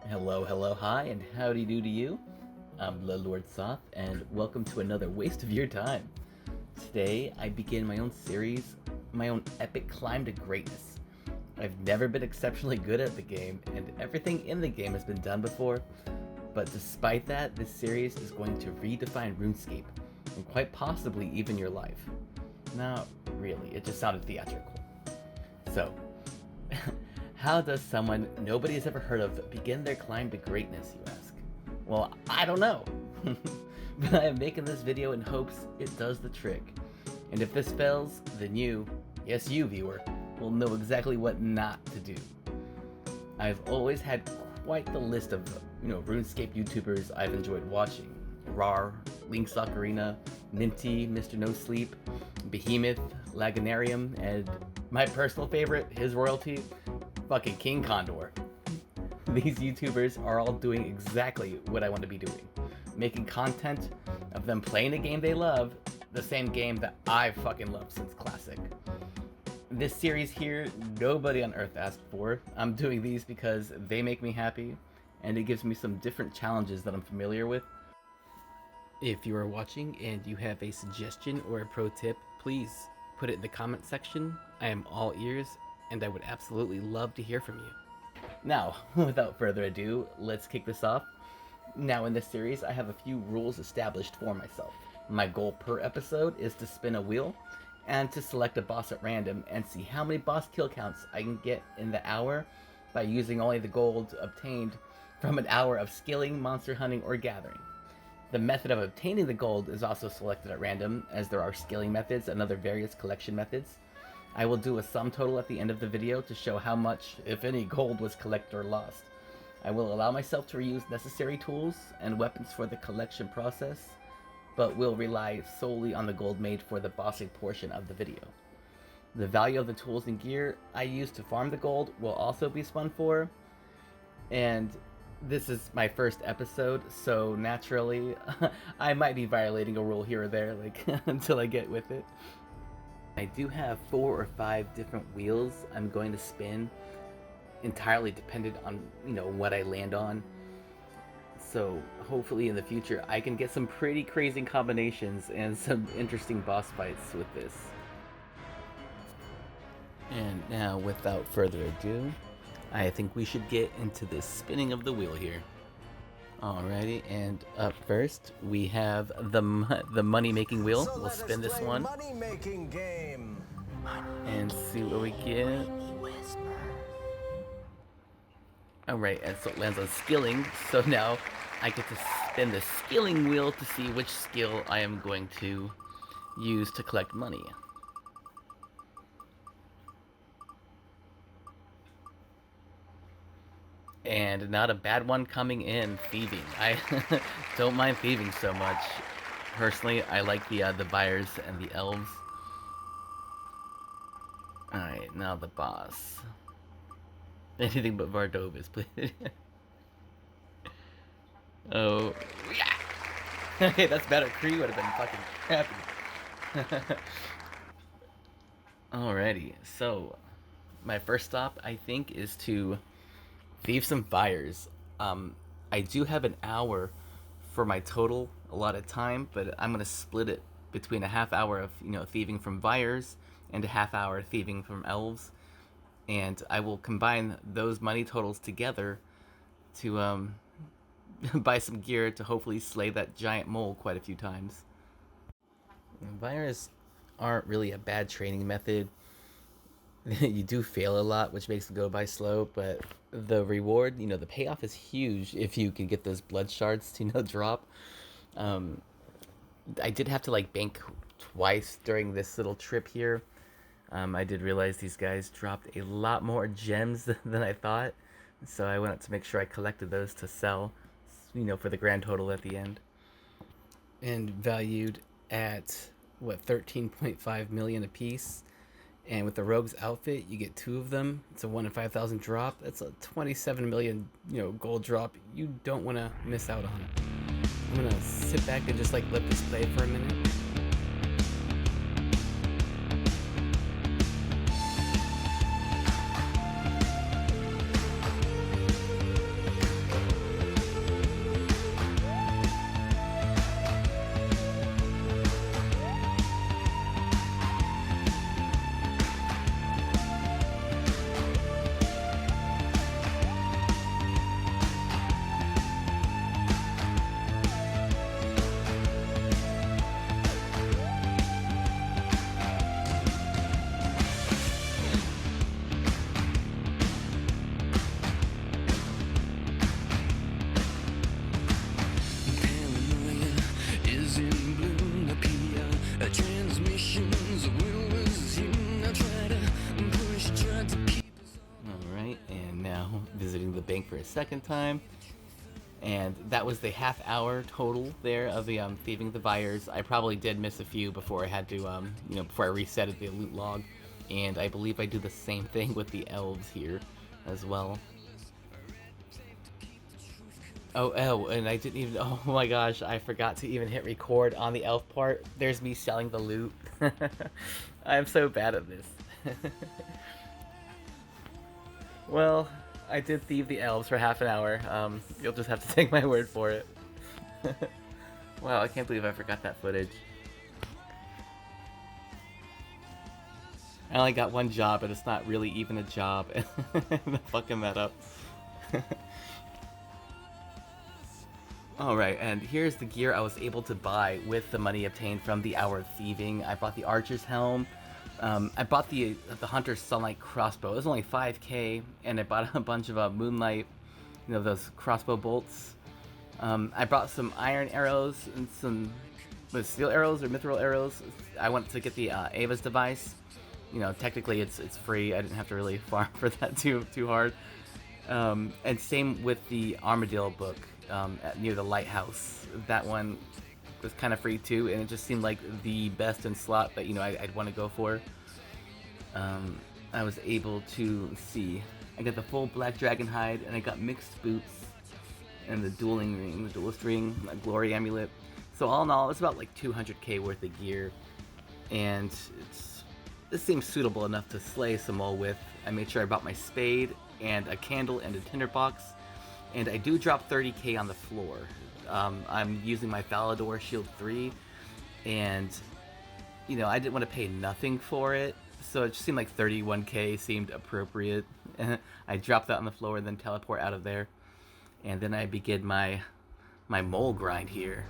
Hello, hello, hi, and howdy do to you. I'm Bloodlord Soth, and welcome to another waste of your time. Today, I begin my own series, my own epic climb to greatness. I've never been exceptionally good at the game, and everything in the game has been done before, but despite that, this series is going to redefine RuneScape, and quite possibly even your life. Not really, it just sounded theatrical. So, how does someone nobody has ever heard of begin their climb to greatness, you ask? Well, I don't know. But I am making this video in hopes it does the trick. And if this fails, then you, yes you viewer, will know exactly what not to do. I've always had quite the list of, RuneScape YouTubers I've enjoyed watching. Rar, Link's Ocarina, Minty, Mr. No Sleep, Behemoth, Laganarium, and my personal favorite, his royalty, fucking King Condor. These YouTubers are all doing exactly what I want to be doing. Making content of them playing a game they love, the same game that I fucking love since Classic. This series here, nobody on Earth asked for. I'm doing these because they make me happy, and it gives me some different challenges that I'm familiar with. If you are watching and you have a suggestion or a pro tip, please put it in the comment section. I am all ears, and I would absolutely love to hear from you. Now, without further ado, let's kick this off. Now in this series, I have a few rules established for myself. My goal per episode is to spin a wheel and to select a boss at random and see how many boss kill counts I can get in the hour by using only the gold obtained from an hour of skilling, monster hunting, or gathering. The method of obtaining the gold is also selected at random, as there are skilling methods and other various collection methods. I will do a sum total at the end of the video to show how much, if any, gold was collected or lost. I will allow myself to reuse necessary tools and weapons for the collection process, but will rely solely on the gold made for the bossing portion of the video. The value of the tools and gear I use to farm the gold will also be spun for, and this is my first episode, so naturally I might be violating a rule here or there, until I get with it. I do have 4 or 5 different wheels I'm going to spin, entirely dependent on, what I land on. So hopefully in the future I can get some pretty crazy combinations and some interesting boss fights with this. And now, without further ado, I think we should get into the spinning of the wheel here. Alrighty, and up first we have the money-making wheel. So we'll spin this one money-making game. and see what we get. Alright, and so it lands on skilling, so now I get to spin the skilling wheel to see which skill I am going to use to collect money. And not a bad one coming in, thieving. I don't mind thieving so much. Personally, I like the buyers and the elves. Alright, now the boss. Anything but Vardovas, please. Oh, yeah! Hey, that's better. Kree would have been fucking crappy. Alrighty, so my first stop, I think, is to thieve some fires. I do have an hour for my total allotted time, but I'm gonna split it between a half hour of thieving from fires and a half hour thieving from elves, and I will combine those money totals together to buy some gear to hopefully slay that giant mole quite a few times. Fires aren't really a bad training method. You do fail a lot, which makes it go by slow, but the reward, the payoff is huge if you can get those blood shards to drop. I did have to bank twice during this little trip here. I did realize these guys dropped a lot more gems than I thought, so I went out to make sure I collected those to sell, for the grand total at the end. And valued at what, 13.5 million a piece. And with the rogue's outfit, you get 2 of them. It's a 1 in 5,000 drop. That's a 27 million, gold drop you don't want to miss out on. I'm gonna sit back and just let this play for a minute. for a second time. And that was the half hour total there of the thieving the buyers. I probably did miss a few before I had to, before I resetted the loot log. And I believe I do the same thing with the elves here as well. Oh, and I didn't even, oh my gosh, I forgot to even hit record on the elf part. There's me selling the loot. I'm so bad at this. Well, I did thieve the elves for half an hour. You'll just have to take my word for it. Wow, I can't believe I forgot that footage. I only got one job, but it's not really even a job. I'm fucking that up. Alright, and here's the gear I was able to buy with the money obtained from the Hour of Thieving. I bought the Archer's Helm. I bought the Hunter's Sunlight Crossbow. It was only 5k, and I bought a bunch of Moonlight, those crossbow bolts. I bought some iron arrows and some steel arrows or mithril arrows. I wanted to get the Ava's device. Technically it's free. I didn't have to really farm for that too hard. And same with the Armadillo book near the lighthouse. That one was kind of free too, and it just seemed like the best in slot that I'd want to go for. I was able to see. I got the full black dragon hide, and I got mixed boots, and the dueling ring, the duelist ring, a glory amulet. So all in all, it's about like 200k worth of gear, and this seems suitable enough to slay some mole with. I made sure I bought my spade and a candle and a tinderbox, and I do drop 30k on the floor. I'm using my Falador Shield 3, and I didn't want to pay nothing for it, so it just seemed like 31k seemed appropriate. I dropped that on the floor and then teleport out of there, and then I begin my mole grind here.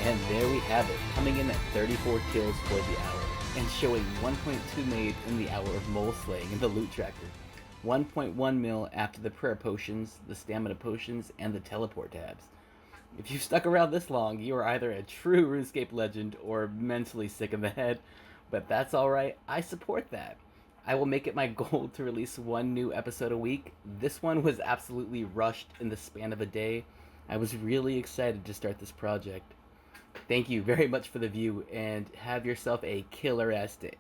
And there we have it, coming in at 34 kills for the hour, and showing 1.2 made in the hour of mole slaying in the loot tracker. 1.1 mil after the prayer potions, the stamina potions, and the teleport tabs. If you've stuck around this long, you are either a true RuneScape legend or mentally sick in the head, but that's alright, I support that. I will make it my goal to release one new episode a week. This one was absolutely rushed in the span of a day. I was really excited to start this project. Thank you very much for the view, and have yourself a killer ass day.